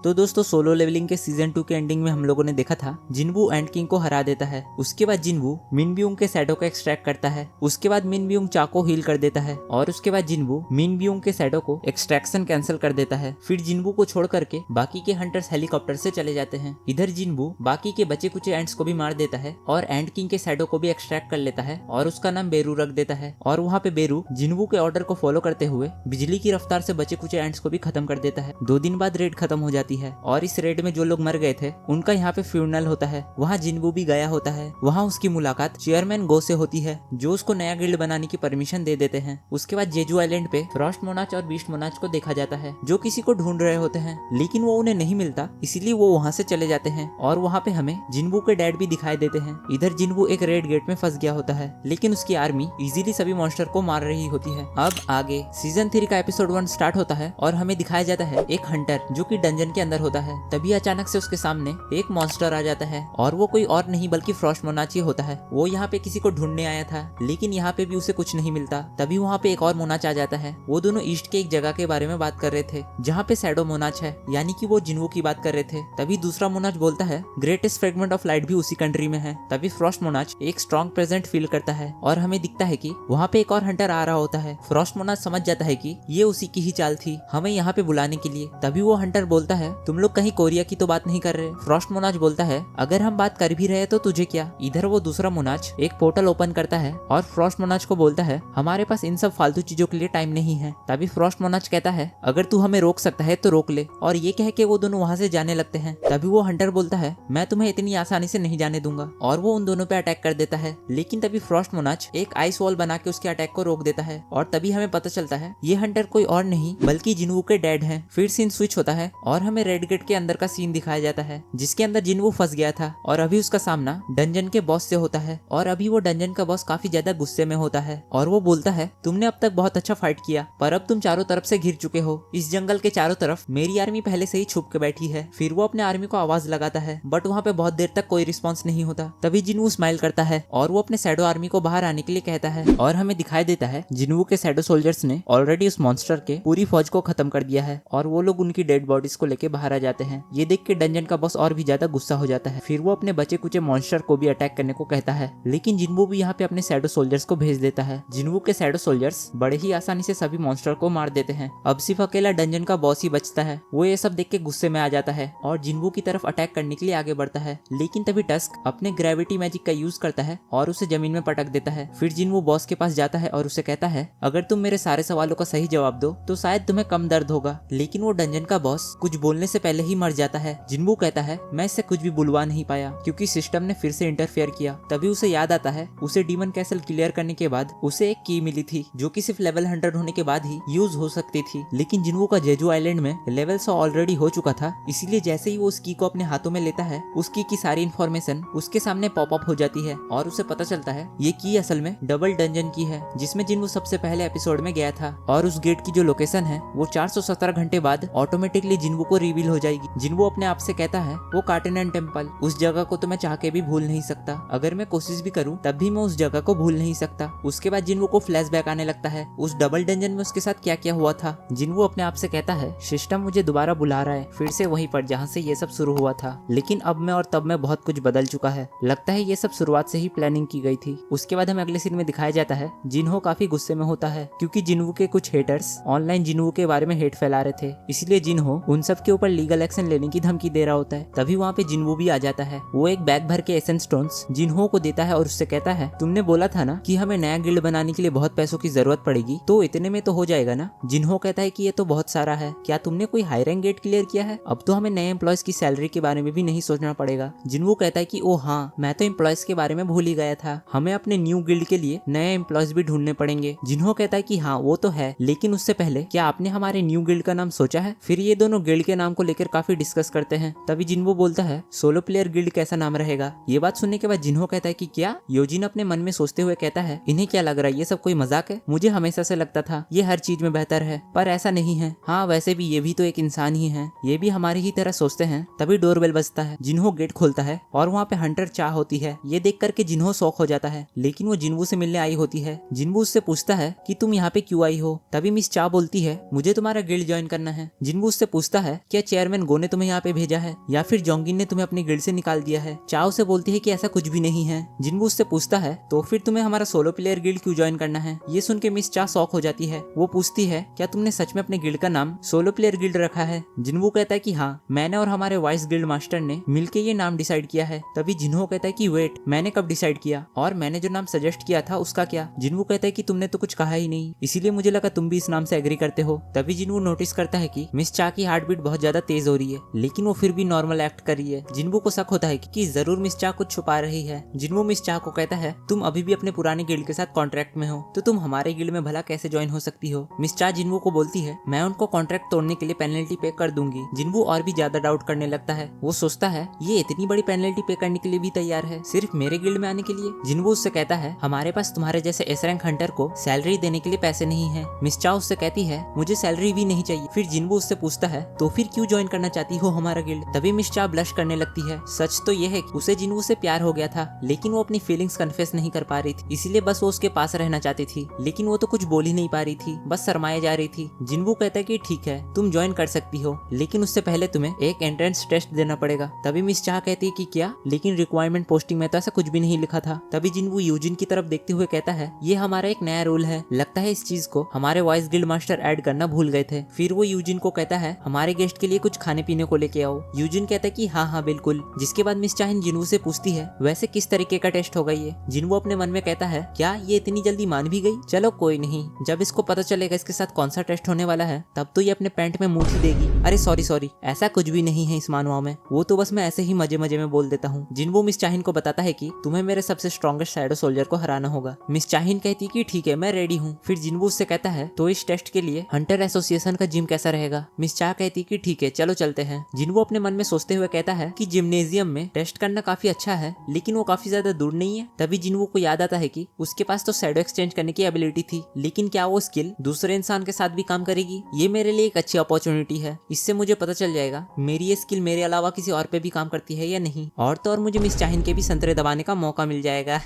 तो दोस्तों solo levelling के सीजन 2 के एंडिंग में हम लोगों ने देखा था जिनवू एंड किंग को हरा देता है। उसके बाद जिनवू मिनब्यूंग के शैडो को एक्सट्रैक्ट करता है। उसके बाद मिनब्यूंग चा को हील कर देता है और उसके बाद जिनवू मिनब्यूंग के शैडो को एक्सट्रैक्शन कैंसिल कर देता है। फिर जिनवू को छोड़ करके बाकी के हंटर्स हेलीकॉप्टर से चले जाते हैं। इधर जिनवू बाकी के बचे कुचे एंट्स को भी मार देता है और एंड किंग के शैडो को भी एक्सट्रैक्ट कर लेता है और उसका नाम बेरू रख देता है। और वहाँ पे बेरू जिनवू के ऑर्डर को फॉलो करते हुए बिजली की रफ्तार से बचे कुचे एंट्स को भी खत्म कर देता है। 2 दिन बाद रेड खत्म हो जाती है और इस रेड में जो लोग मर गए थे उनका यहाँ पे फ्यूनरल होता है। वहाँ जिनवू भी गया होता है। वहाँ उसकी मुलाकात चेयरमैन गो से होती है जो उसको नया गिल्ड बनाने की परमिशन दे देते हैं। उसके बाद जेजू आइलैंड पे फ्रॉस्ट मोनाच और बीस्ट मोनाच को देखा जाता है जो किसी को ढूंढ रहे होते हैं, लेकिन वो उन्हें नहीं मिलता, इसीलिए वो वहाँ से चले जाते हैं। और वहाँ पे हमें जिनवू के डैड भी दिखाई देते हैं। इधर जिनवू एक रेड गेट में फंस गया होता है, लेकिन उसकी आर्मी इजीली सभी मॉन्स्टर को मार रही होती है। अब आगे सीजन 3 का एपिसोड 1 स्टार्ट होता है और हमें दिखाया जाता है एक हंटर जो कि डंजन के अंदर होता है। तभी अचानक से उसके सामने एक मॉन्स्टर आ जाता है और वो कोई और नहीं बल्कि फ्रॉस्ट मोनाच होता है। वो यहाँ पे किसी को ढूंढने आया था, लेकिन यहाँ पे भी उसे कुछ नहीं मिलता। तभी वहाँ पे एक और मोनाच आ जाता है। वो दोनों ईस्ट के एक जगह के बारे में बात कर रहे थे जहाँ पे शैडो मोनाच है, यानी कि वो जिनवू की बात कर रहे थे। तभी दूसरा मोनाच बोलता है ग्रेटेस्ट फ्रेगमेंट ऑफ लाइट भी उसी कंट्री में है। तभी फ्रॉस्ट मोनाच एक स्ट्रॉन्ग प्रेजेंट फील करता है और हमें दिखता है कि वहाँ पे एक और हंटर आ रहा होता है। फ्रॉस्ट मोनाच समझ जाता है कि ये उसी की ही चाल थी हमें यहाँ पे बुलाने के लिए। तभी वो हंटर बोलता है तुम लोग कहीं कोरिया की तो बात नहीं कर रहे। फ्रॉस्ट मोनाच बोलता है अगर हम बात कर भी रहे तो तुझे क्या। इधर वो दूसरा मोनाच एक पोर्टल ओपन करता है और फ्रॉस्ट मोनाच को बोलता है हमारे पास इन सब फालतू चीजों के लिए टाइम नहीं है। तभी फ्रॉस्ट मोनाच कहता है अगर तू हमें रोक सकता है तो रोक ले, और ये कह के वो दोनों वहाँ से जाने लगते हैं। तभी वो हंटर बोलता है मैं तुम्हें इतनी आसानी से नहीं जाने दूंगा, और वो उन दोनों पे अटैक कर देता है। लेकिन तभी फ्रॉस्ट मोनाच एक आइस वॉल बना के उसके अटैक को रोक देता है और तभी हमें पता चलता है ये हंटर कोई और नहीं बल्कि जिनवू के डैड हैं। फिर सीन स्विच होता है और हमें रेड गेट के अंदर का सीन दिखाया जाता है जिसके अंदर जिनवू फंस गया था और अभी उसका सामना डंजन के बॉस से होता है। और अभी वो डंजन का बॉस काफी ज्यादा गुस्से में होता है और वो बोलता है तुमने अब तक बहुत अच्छा फाइट किया, पर अब तुम चारों तरफ से घिर चुके हो। इस जंगल के चारों तरफ मेरी आर्मी पहले से ही छुप के बैठी है। फिर वो अपने आर्मी को आवाज लगाता है बट वहाँ पे बहुत देर तक कोई रिस्पॉन्स नहीं होता। तभी जिनवू स्माइल करता है और वो अपने शैडो आर्मी को बाहर आने के लिए कहता है और हमें दिखाई देता है जिनवू के शैडो सोल्जर्स ने ऑलरेडी उस मॉन्स्टर के पूरी फौज को खत्म कर दिया है और वो लोग उनकी डेड बॉडीज को लेके बाहर आ जाते हैं। ये देख के डंजन का बॉस और भी ज्यादा गुस्सा हो जाता है। फिर वो अपने बचे कुचे मॉन्स्टर को भी अटैक करने को कहता है, लेकिन जिनवू भी यहाँ पे अपने शैडो सोल्जर्स को भेज देता है। जिनवू के शैडो सोल्जर्स बड़े ही आसानी से सभी मॉन्स्टर को मार देते हैं। अब सिर्फ अकेला डंजन का बॉस ही बचता है। वो ये सब देख के गुस्से में आ जाता है और जिनवू की तरफ अटैक करने के लिए आगे बढ़ता है, लेकिन तभी टस्क अपने ग्रेविटी मैजिक का यूज करता है और उसे जमीन में पटक देता है। फिर जिनवू बॉस के पास जाता है और उसे कहता है अगर तुम मेरे सारे सवालों का सही जवाब दो तो शायद तुम्हें कम दर्द होगा। लेकिन वो डंजन का बॉस कुछ बोलने से पहले ही मर जाता है। जिनवू कहता है मैं इससे कुछ भी बुलवा नहीं पाया क्योंकि सिस्टम ने फिर से इंटरफेयर किया। तभी उसे याद आता है उसे डीमन कैसल क्लियर करने के बाद उसे एक की मिली थी जो कि सिर्फ लेवल 100 होने के बाद ही यूज हो सकती थी, लेकिन जिनवू का जेजू आइलैंड में लेवल 100 ऑलरेडी हो चुका था। इसीलिए जैसे ही वो उस की को अपने हाथों में लेता है उस की सारी इन्फॉर्मेशन उसके सामने पॉप अप हो जाती है और उसे पता चलता है ये की असल में डबल डंजन की है जिसमें जिनवू सबसे पहले एपिसोड में गया था। और उस गेट की जो लोकेशन है वो 417 घंटे बाद ऑटोमेटिकली जिनवू को रिवील हो जाएगी। जिनवू अपने आप से कहता है वो कार्टेनन टेम्पल, उस जगह को तो मैं चाह के भी भूल नहीं सकता। अगर मैं कोशिश भी करूं तब भी मैं उस जगह को भूल नहीं सकता। उसके बाद जिनवू को फ्लैशबैक आने लगता है उस डबल डंजन में उसके साथ क्या क्या हुआ था। जिनवू अपने आप से कहता है सिस्टम मुझे दोबारा बुला रहा है फिर से वहीं पर जहाँ से ये सब शुरू हुआ था, लेकिन अब मैं और तब में बहुत कुछ बदल चुका है। लगता है ये सब शुरुआत से ही प्लानिंग की गई थी। उसके बाद हमें अगले सीन में दिखाया जाता है जिन्हो काफी गुस्से में होता है क्योंकि जिनवू के कुछ हेटर्स ऑनलाइन जिनवू के बारे में हेट फैला रहे थे, इसलिए जिन्हो उन सब के ऊपर लीगल एक्शन लेने की धमकी दे रहा होता है। तभी वहाँ पे जिनवू भी आ जाता है। वो एक बैग भर के एसेंस स्टोन्स जिन्हो को देता है और उससे कहता है तुमने बोला था ना कि हमें नया गिल्ड बनाने के लिए बहुत पैसों की जरूरत पड़ेगी, तो इतने में तो हो जाएगा ना। जिन्हो कहता है कि ये तो बहुत सारा है, क्या तुमने कोई हाई रैंक गेट क्लियर किया है? अब तो हमें नए एम्प्लॉयज की सैलरी के बारे में भी नहीं सोचना पड़ेगा। जिन्हो कहता है कि ओ हाँ, मैं तो एम्प्लॉयज के बारे में भूल ही गया था, हमें अपने न्यू गिल्ड के लिए नए एम्प्लॉयज भी ढूंढने पड़ेंगे। जिन्हो कहता है कि हाँ वो तो है, लेकिन उससे पहले क्या आपने हमारे न्यू गिल्ड का नाम सोचा है? फिर ये दोनों गिल्ड के नाम को लेकर काफी डिस्कस करते हैं। तभी जिन्हो बोलता है सोलो प्लेयर गिल्ड कैसा नाम रहेगा। ये बात सुनने के बाद जिन्हो कहता है कि क्या? योजिन अपने मन में सोचते हुए कहता है इन्हें क्या लग रहा है, ये सब कोई मजाक है? मुझे हमेशा से लगता था ये हर चीज में बेहतर है, पर ऐसा नहीं है। हाँ वैसे भी ये भी तो एक इंसान ही है, ये भी हमारी ही तरह सोचते हैं। तभी डोरबेल बजता है। जिन्हो गेट खोलता है और वहाँ पे हंटर चा होती है। ये देख करके जिन्हो शॉक हो जाता है, लेकिन वो जिन्वू से मिलने आई होती है। जिन्वू उससे पूछता है कि तुम यहाँ पे क्यों आई हो? तभी मिस चा बोलती है मुझे तुम्हारा गिल्ड ज्वाइन करना है। जिन्वू उससे पूछता है क्या चेयरमैन गो ने तुम्हें यहाँ पे भेजा है या फिर जोंगिन ने तुम्हें अपनी गिल्ड से निकाल दिया है। चाओ से बोलती है कि ऐसा कुछ भी नहीं है। जिनवू उससे पूछता है तो फिर तुम्हें हमारा सोलो प्लेयर गिल्ड क्यों ज्वाइन करना है। ये सुन के मिस चा शॉक हो जाती है। वो पूछती है क्या तुमने सच में अपने गिल्ड का नाम सोलो प्लेयर गिल्ड रखा है। जिनवू कहता है कि हाँ, मैंने और हमारे वाइस गिल्ड मास्टर ने मिलके ये नाम डिसाइड किया है। तभी जिन्हो कहता है कि वेट, मैंने कब डिसाइड किया और मैंने जो नाम सजेस्ट किया था उसका क्या। जिनवू कहता है कि तुमने तो कुछ कहा ही नहीं, इसीलिए मुझे लगा तुम भी इस नाम से एग्री करते हो। तभी जिनवू नोटिस करता है कि मिस चा की हार्ट बीट बहुत ज्यादा तेज हो रही है, लेकिन वो फिर भी नॉर्मल एक्ट कर रही है। जिनवू को शक होता है कि जरूर मिस चा कुछ छुपा रही है। जिनवू मिस चा को कहता है तुम अभी भी अपने पुराने गिल्ड के साथ कॉन्ट्रैक्ट में हो, तो तुम हमारे गिल्ड में भला कैसे ज्वाइन हो सकती हो। मिस चा जिनवू को बोलती है मैं उनको कॉन्ट्रैक्ट तोड़ने के लिए पेनल्टी पे कर दूंगी। जिनवू और भी ज्यादा डाउट करने लगता है। वो सोचता है ये इतनी बड़ी पेनल्टी पे करने के लिए भी तैयार है, सिर्फ मेरे गिल्ड में आने के लिए। जिनवू उससे कहता है हमारे पास तुम्हारे जैसे एस रैंक हंटर को सैलरी देने के लिए पैसे नहीं है। मिस चा उससे कहती है मुझे सैलरी भी नहीं चाहिए। फिर जिनवू उससे पूछता है तो फिर क्यों ज्वाइन करना चाहती हो हमारा गिल्ड। तभी मिस चा ब्लश करने लगती है। सच तो ये है कि उसे जिनवू से प्यार हो गया था, लेकिन वो अपनी फीलिंग्स कन्फेस नहीं कर पा रही थी, इसीलिए बस वो उसके पास रहना चाहती थी। लेकिन वो तो कुछ बोल ही नहीं पा रही थी, बस शर्माए जा रही थी। जिनवू कहता है कि ठीक है तुम ज्वाइन कर सकती हो, लेकिन उससे पहले तुम्हें एक एंट्रेंस टेस्ट देना पड़ेगा। तभी मिस चा कहती है कि क्या, लेकिन रिक्वायरमेंट पोस्टिंग में तो ऐसा कुछ भी नहीं लिखा था। तभी जिनवू यूजिन की तरफ देखते हुए कहता है ये हमारा एक नया रूल है, लगता है इस चीज को हमारे वाइस गिल्ड मास्टर ऐड करना भूल गए थे। फिर वो यूजिन को कहता है हमारे गेस्ट के लिए कुछ खाने पीने को लेके आओ। यूजिन कहता है कि हाँ हाँ बिल्कुल। जिसके बाद मिस चाहिन जिनवू से पूछती है वैसे किस तरीके का टेस्ट होगा ये। जिनवू अपने मन में कहता है क्या ये इतनी जल्दी मान भी गई, चलो कोई नहीं, जब इसको पता चलेगा इसके साथ कौन सा टेस्ट होने वाला है तब तो ये अपने पैंट में मुंह ही देगी। अरे सॉरी ऐसा कुछ भी नहीं है इस मानवा में, वो तो बस मैं ऐसे ही मजे मजे में बोल देता हूँ। जिनवू मिस चाहिन को बताता है कि तुम्हें मेरे सबसे स्ट्रॉन्गेस्ट शैडो सोल्जर को हराना होगा। मिस चाहिन कहती है कि ठीक है मैं रेडी हूँ। फिर जिनवू उससे कहता है तो इस टेस्ट के लिए हंटर एसोसिएशन का जिम कैसा रहेगा। मिस चा कहती कि ठीक है चलो चलते हैं। जिनवू अपने मन में सोचते हुए कहता है कि जिम्नेजियम में टेस्ट करना काफी अच्छा है, लेकिन वो काफी ज्यादा दूर नहीं है। तभी जिनवू को याद आता है कि उसके पास तो शैडो एक्सचेंज करने की एबिलिटी थी, लेकिन क्या वो स्किल दूसरे इंसान के साथ भी काम करेगी। ये मेरे लिए एक अच्छी अपॉर्चुनिटी है, इससे मुझे पता चल जाएगा मेरी ये स्किल मेरे अलावा किसी और पे भी काम करती है या नहीं, और तो और मुझे मिस चाहिन के भी संतरे दबाने का मौका मिल जाएगा।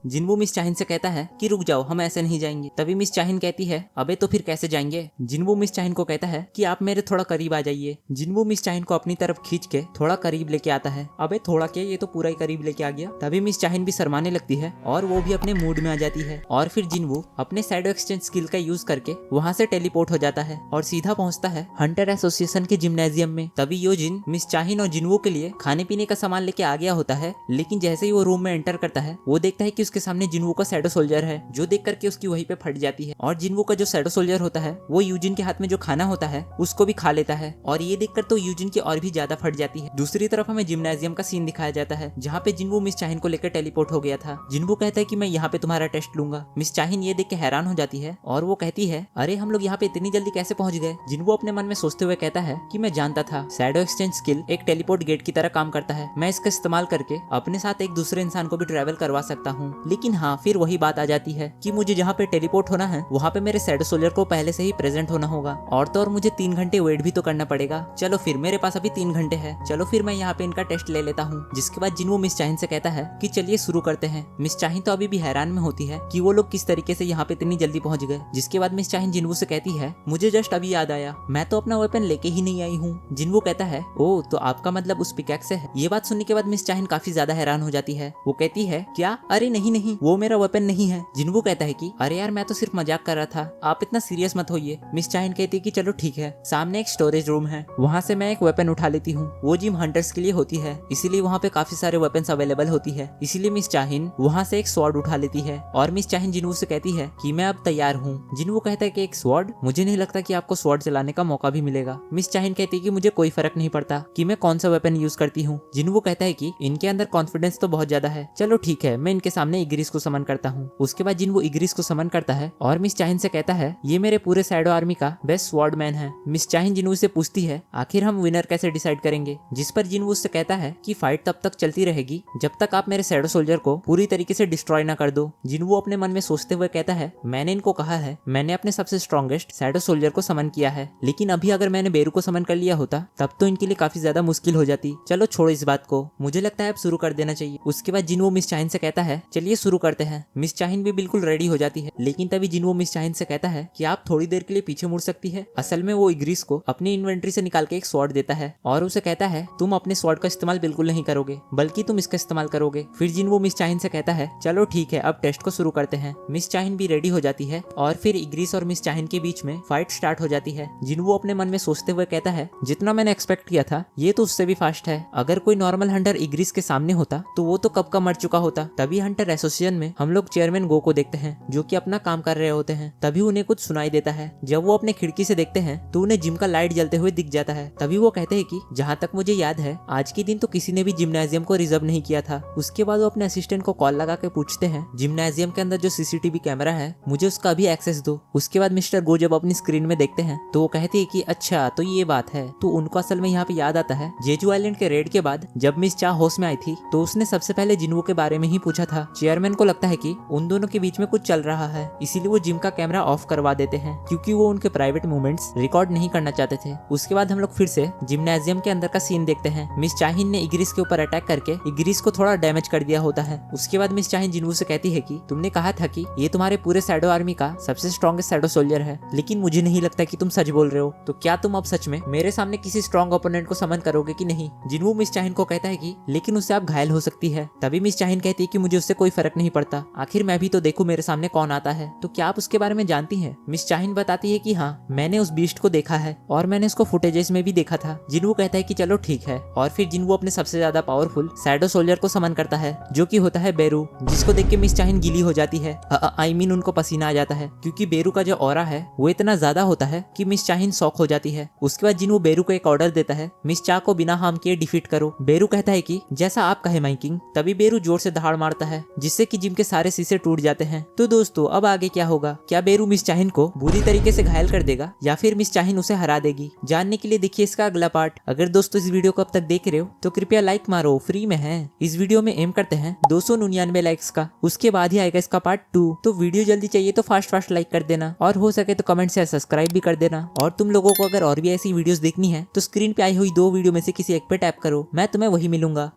जिनवू मिस चाहिन से कहता है कि रुक जाओ हम ऐसे नहीं जाएंगे। तभी मिस चाहिन कहती है अबे तो फिर कैसे जाएंगे। जिनवू मिस चाहिन को कहता है कि आप मेरे थोड़ा करीब आ जाइए। जिनवू मिस चाहिन को अपनी तरफ खींच के थोड़ा करीब लेके आता है। अबे थोड़ा क्या, ये तो पूरा ही करीब लेके आ गया। तभी मिस चाहिन भी शर्माने लगती है और वो भी अपने मूड में आ जाती है, और फिर जिनवू अपने शैडो एक्सचेंज स्किल का यूज करके वहाँ से टेलीपोर्ट हो जाता है और सीधा पहुँचता है हंटर एसोसिएशन के जिम्नेजियम में। तभी योजिन मिस चाहिन और जिनवू के लिए खाने पीने का सामान लेके आ गया होता है, लेकिन जैसे ही वो रूम में एंटर करता है वो देखता है कि उसके सामने जिनवू का शैडो सोल्जर है, जो देख करके उसकी वहीं पे फट जाती है। और जिनवू का जो शैडो सोल्जर होता है वो यूजिन के हाथ में जो खाना होता है उसको भी खा लेता है, और ये देखकर तो यूजिन की और भी ज्यादा फट जाती है। दूसरी तरफ हमें जिम्नेजियम का सीन दिखाया जाता है जहाँ पे जिनवू मिस चाहिन को लेकर टेलीपोर्ट हो गया था। जिनवू कहता है कि मैं यहाँ पे तुम्हारा टेस्ट लूंगा। मिस चाहिन ये देख के हैरान हो जाती है और वो कहती है अरे हम लोग यहाँ पे इतनी जल्दी कैसे पहुंच गए। जिनवू अपने मन में सोचते हुए कहता है कि मैं जानता था शैडो एक्सचेंज स्किल एक टेलीपोर्ट गेट की तरह काम करता है, मैं इसका इस्तेमाल करके अपने साथ एक दूसरे इंसान को भी ट्रैवल करवा सकता हूँ। लेकिन हाँ, फिर वही बात आ जाती है कि मुझे जहाँ पे टेलीपोर्ट होना है वहाँ पे मेरे शैडो सोल्जर को पहले से ही प्रेजेंट होना होगा, और तो और मुझे 3 घंटे वेट भी तो करना पड़ेगा। चलो फिर मेरे पास अभी 3 घंटे है, चलो फिर मैं यहाँ पे इनका टेस्ट ले लेता हूँ। जिसके बाद जिनवू मिस चाहिन से कहता है कि चलिए शुरू करते हैं। मिस चाहिन तो अभी भी हैरान में होती है कि वो लोग किस तरीके से यहाँ पे इतनी जल्दी पहुंच गए। जिसके बाद मिस चाहिन जिनवू से कहती है मुझे जस्ट अभी याद आया, मैं तो अपना वेपन लेके ही नहीं आई हूँ। जिनवू कहता है ओ तो आपका मतलब उस पिकैक्स से है। ये बात सुनने के बाद मिस चाहिन काफी ज्यादा हैरान हो जाती है। वो कहती है क्या, अरे नहीं वो मेरा वेपन नहीं है। जिनवू कहता है कि अरे यार मैं तो सिर्फ मजाक कर रहा था, आप इतना सीरियस मत होइए। मिस चाहिन कहती है कि चलो ठीक है, सामने एक स्टोरेज रूम है, वहाँ से मैं एक वेपन उठा लेती हूँ। वो जिम हंटर्स के लिए होती है, इसीलिए वहाँ पे काफी सारे वेपन्स अवेलेबल होती है, इसीलिए मिस चाहिन वहाँ से एक स्वॉर्ड उठा लेती है। और मिस चाहिन जिनवू से कहती है कि मैं अब तैयार हूँ। जिनवू कहता है कि एक स्वॉर्ड, मुझे नहीं लगता कि आपको स्वॉर्ड चलाने का मौका भी मिलेगा। मिस चाहिन कहती है कि मुझे कोई फर्क नहीं पड़ता कि मैं कौन सा वेपन यूज करती हूँ। जिनवू कहता है कि इनके अंदर कॉन्फिडेंस तो बहुत ज्यादा है, चलो ठीक है मैं इनके सामने इग्रिस को समन करता हूँ। उसके बाद जिनवू इग्रिस को समन करता है और मिस चाहिन से कहता है ये मेरे पूरे शैडो आर्मी का बेस्ट स्वॉर्ड मैन है। मिस चाहिन जिनवू से पूछती है आखिर हम विनर कैसे डिसाइड करेंगे। जिस पर जिनवू उससे कहता है कि फाइट तब तक चलती रहेगी जब तक आप मेरे शैडो सोल्जर को पूरी तरीके से डिस्ट्रॉय ना कर दो। जिनवू अपने मन में सोचते हुए कहता है मैंने इनको कहा है मैंने अपने सबसे स्ट्रॉन्गेस्ट शैडो सोल्जर को समन किया है, लेकिन अभी अगर मैंने बेरू को समन कर लिया होता तब तो इनके लिए काफी ज्यादा मुश्किल हो जाती। चलो छोड़ो इस बात को, मुझे लगता है अब शुरू कर देना चाहिए। उसके बाद जिनवू मिस चाहिन से कहता है चलिए शुरू करते हैं। मिस चाहिन भी बिल्कुल रेडी हो जाती है, लेकिन तभी जिनवू मिस चाहिन से कहता है कि आप थोड़ी देर के लिए पीछे मुड़ सकती है। असल में वो इग्रिस को अपनी इन्वेंट्री से निकाल के एक स्वॉर्ड देता है और उसे कहता है तुम अपने स्वॉर्ड का इस्तेमाल बिल्कुल नहीं करोगे, बल्कि तुम इसका इस्तेमाल करोगे। फिर जिनवू मिस चाहिन से कहता है चलो ठीक है, अब टेस्ट को शुरू करते हैं। मिस चाहिन भी रेडी हो जाती है और फिर इग्रिस और मिस चाहिन के बीच में फाइट स्टार्ट हो जाती है। जिनवू अपने मन में सोचते हुए कहता है जितना मैंने एक्सपेक्ट किया था ये तो उससे भी फास्ट है। अगर कोई नॉर्मल हंटर इग्रिस के सामने होता तो वो तो कब का मर चुका होता। तभी हंटर एसोसिएशन में हम लोग चेयरमैन गो को देखते हैं जो कि अपना काम कर रहे होते हैं। तभी उन्हें कुछ सुनाई देता है। जब वो अपने खिड़की से देखते हैं तो उन्हें जिम का लाइट जलते हुए दिख जाता है। तभी वो कहते हैं कि जहाँ तक मुझे याद है आज के दिन तो किसी ने भी जिम्नाजियम को रिजर्व नहीं किया था। उसके बाद वो अपने असिस्टेंट को कॉल लगा के पूछते हैं जिम्नाजियम के अंदर जो सीसीटीवी कैमरा है मुझे उसका भी एक्सेस दो। उसके बाद मिस्टर गो जब अपनी स्क्रीन में देखते हैं तो वो कहते हैं कि अच्छा तो ये बात है। तो उनको असल में यहाँ पे याद आता है जेजू आइलैंड के रेड के बाद जब मिस चा होश में आई थी तो उसने सबसे पहले जिनवू के बारे में ही पूछा था। चेयरमैन को लगता है कि उन दोनों के बीच में कुछ चल रहा है, इसीलिए वो जिम का कैमरा ऑफ करवा देते हैं क्योंकि वो उनके प्राइवेट मूवमेंट्स रिकॉर्ड नहीं करना चाहते थे। उसके बाद हम लोग फिर से जिम्नाजियम के अंदर का सीन देखते हैं। मिस चाहिन ने इग्रिस के ऊपर अटैक करके इग्रिस को थोड़ा डैमेज कर दिया होता है। उसके बाद मिस चाहिन जिनवू से कहती है कि तुमने कहा था कि ये तुम्हारे पूरे शैडो आर्मी का सबसे स्ट्रॉन्गेस्ट शैडो सोल्जर है, लेकिन मुझे नहीं लगता कि तुम सच बोल रहे हो। तो क्या तुम अब सच में मेरे सामने किसी स्ट्रॉन्ग ओपोनेंट को समन करोगे कि नहीं। जिनवू मिस चाहिन को कहता है कि लेकिन उससे आप घायल हो सकती है। तभी मिस चाहिन कहती है कि मुझे उससे कोई फर्क नहीं पड़ता, आखिर मैं भी तो देखूं मेरे सामने कौन आता है। तो क्या आप उसके बारे में जानती हैं। मिस चाहिन बताती है कि हाँ मैंने उस बीस्ट को देखा है और मैंने उसको फुटेजेस में भी देखा था। जिनवू कहता है कि चलो ठीक है और फिर जिनवू अपने सबसे ज्यादा पावरफुल शैडो सोल्जर को समन करता है जो कि होता है बेरू, जिसको देख के मिस चाहिन गीली हो जाती है। आई मीन उनको पसीना आ जाता है क्योंकि बेरू का जो ऑरा है वो इतना ज्यादा होता है कि मिस चाहिन शॉक हो जाती है। उसके बाद जिनवू बेरू को एक ऑर्डर देता है मिस चा को बिना हार्म किए डिफीट करो। बेरू कहता है कि जैसा आप कहे माय किंग। तभी बेरू जोर से दहाड़ मारता है जिससे कि जिम के सारे शीशे टूट जाते हैं। तो दोस्तों अब आगे क्या होगा, क्या बेरू मिस चाहिन को बुरी तरीके से घायल कर देगा या फिर मिस चाहिन उसे हरा देगी। जानने के लिए देखिए इसका अगला पार्ट। अगर दोस्तों इस वीडियो को अब तक देख रहे हो तो कृपया लाइक मारो, फ्री में है। इस वीडियो में एम करते हैं 299 लाइक्स का, उसके बाद ही आएगा इसका पार्ट 2। तो वीडियो जल्दी चाहिए तो फास्ट लाइक कर देना और हो सके तो कमेंट से सब्सक्राइब भी कर देना। और तुम लोगों को अगर और भी ऐसी वीडियोस देखनी है तो स्क्रीन पे आई हुई 2 वीडियो में से किसी एक पे टैप करो, मैं तुम्हें वही मिलूंगा।